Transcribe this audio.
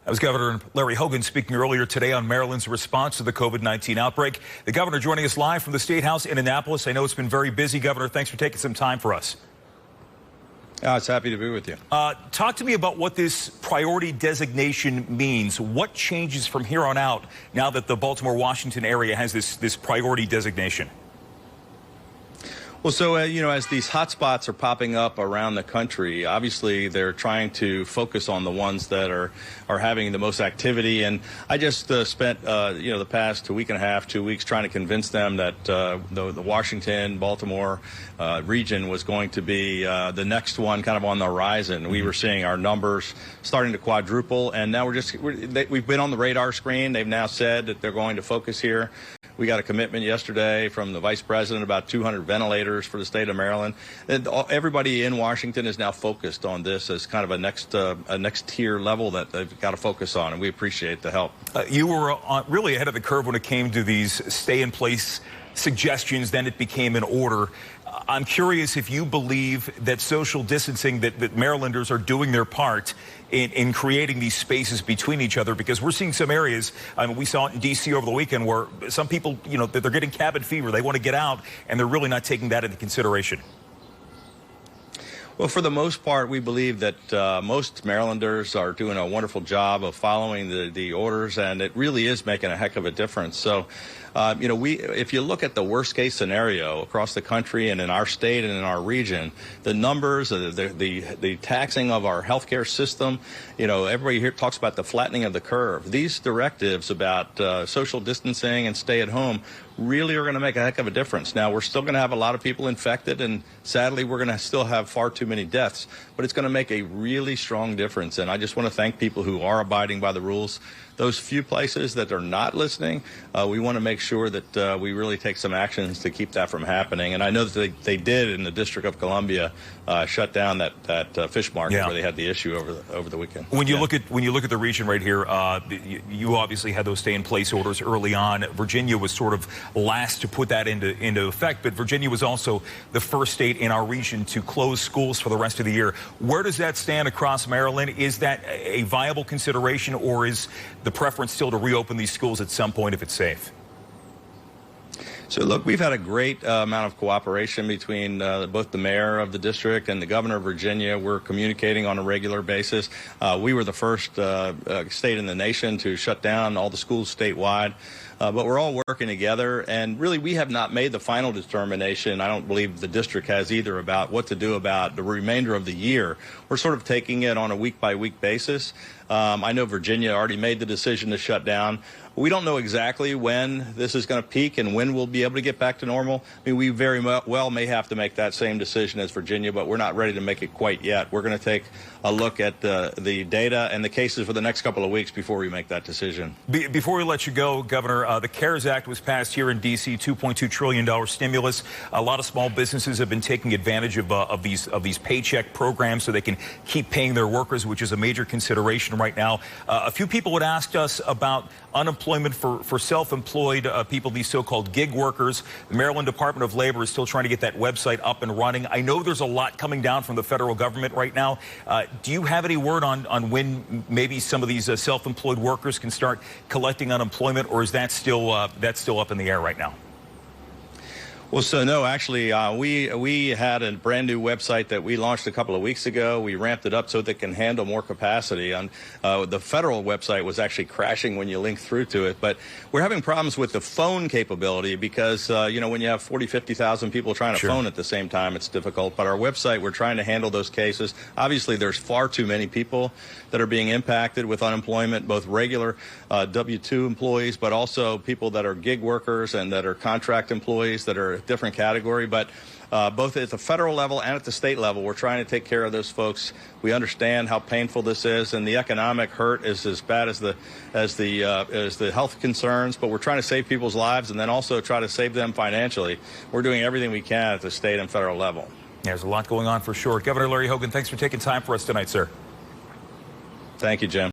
That was Governor Larry Hogan speaking earlier today on Maryland's response to the COVID-19 outbreak. The governor joining us live from the State House in Annapolis. I know it's been very busy, Governor. Thanks for taking some time for us. I was happy to be with you. Talk to me about what this priority designation means. What changes from here on out now that the Baltimore-Washington area has this priority designation? Well, so, as these hotspots are popping up around the country, obviously they're trying to focus on the ones that are having the most activity. And I just spent, the past week and a half, 2 weeks trying to convince them that the Washington, Baltimore region was going to be the next one kind of on the horizon. We were seeing our numbers starting to quadruple, and now we've been on the radar screen. They've now said that they're going to focus here. We got a commitment yesterday from the vice president about 200 ventilators for the state of Maryland. And everybody in Washington is now focused on this as kind of a next tier level that they've got to focus on, and we appreciate the help. You were really ahead of the curve when it came to these stay-in-place suggestions. Then it became an order. I'm curious if you believe that social distancing, that Marylanders are doing their part in creating these spaces between each other, because we're seeing some areas, we saw it in D.C. over the weekend, where some people, they're getting cabin fever. They want to get out, and they're really not taking that into consideration. Well, for the most part, we believe that most Marylanders are doing a wonderful job of following the orders, and it really is making a heck of a difference. So, if you look at the worst case scenario across the country and in our state and in our region, the numbers, the taxing of our healthcare system, everybody here talks about the flattening of the curve. These directives about social distancing and stay at home really are going to make a heck of a difference. Now, we're still going to have a lot of people infected, and sadly, we're going to still have far too many deaths, but it's going to make a really strong difference. And I just want to thank people who are abiding by the rules. Those few places that are not listening, we want to make sure that we really take some actions to keep that from happening. And I know that they did in the District of Columbia shut down that fish market where they had the issue over the weekend. When you look at the region right here, you obviously had those stay-in-place orders early on. Virginia was sort of last to put that into effect, but Virginia was also the first state in our region to close schools for the rest of the year. Where does that stand across Maryland? Is that a viable consideration, or is the preference still to reopen these schools at some point if it's safe? So, look, we've had a great amount of cooperation between both the mayor of the district and the governor of Virginia. We're communicating on a regular basis. We were the first state in the nation to shut down all the schools statewide. But we're all working together, and really we have not made the final determination. I don't believe the district has either about what to do about the remainder of the year. We're sort of taking it on a week-by-week basis. I know Virginia already made the decision to shut down. We don't know exactly when this is going to peak and when we'll be able to get back to normal. I mean, we very well may have to make that same decision as Virginia, but we're not ready to make it quite yet. We're going to take a look at the data and the cases for the next couple of weeks before we make that decision. Before we let you go, Governor, the CARES Act was passed here in D.C., $2.2 trillion stimulus. A lot of small businesses have been taking advantage of these paycheck programs so they can keep paying their workers, which is a major consideration right now. A few people had asked us about unemployment for self-employed people, these so-called gig workers. The Maryland Department of Labor is still trying to get that website up and running. I know there's a lot coming down from the federal government right now. Do you have any word on when maybe some of these self-employed workers can start collecting unemployment, or is that still up in the air right now? Well, so no, actually, we had a brand new website that we launched a couple of weeks ago. We ramped it up so that it can handle more capacity. And the federal website was actually crashing when you link through to it. But we're having problems with the phone capability because, when you have 40, 50,000 people trying to phone at the same time, it's difficult. But our website, we're trying to handle those cases. Obviously, there's far too many people that are being impacted with unemployment, both regular W-2 employees, but also people that are gig workers and that are contract employees that are different category, but both at the federal level and at the state level, we're trying to take care of those folks. We understand how painful this is, and the economic hurt is as bad as the health concerns. But we're trying to save people's lives and then also try to save them financially. We're doing everything we can at the state and federal level. There's a lot going on for sure. Governor Larry Hogan, thanks for taking time for us tonight, sir. Thank you, Jim.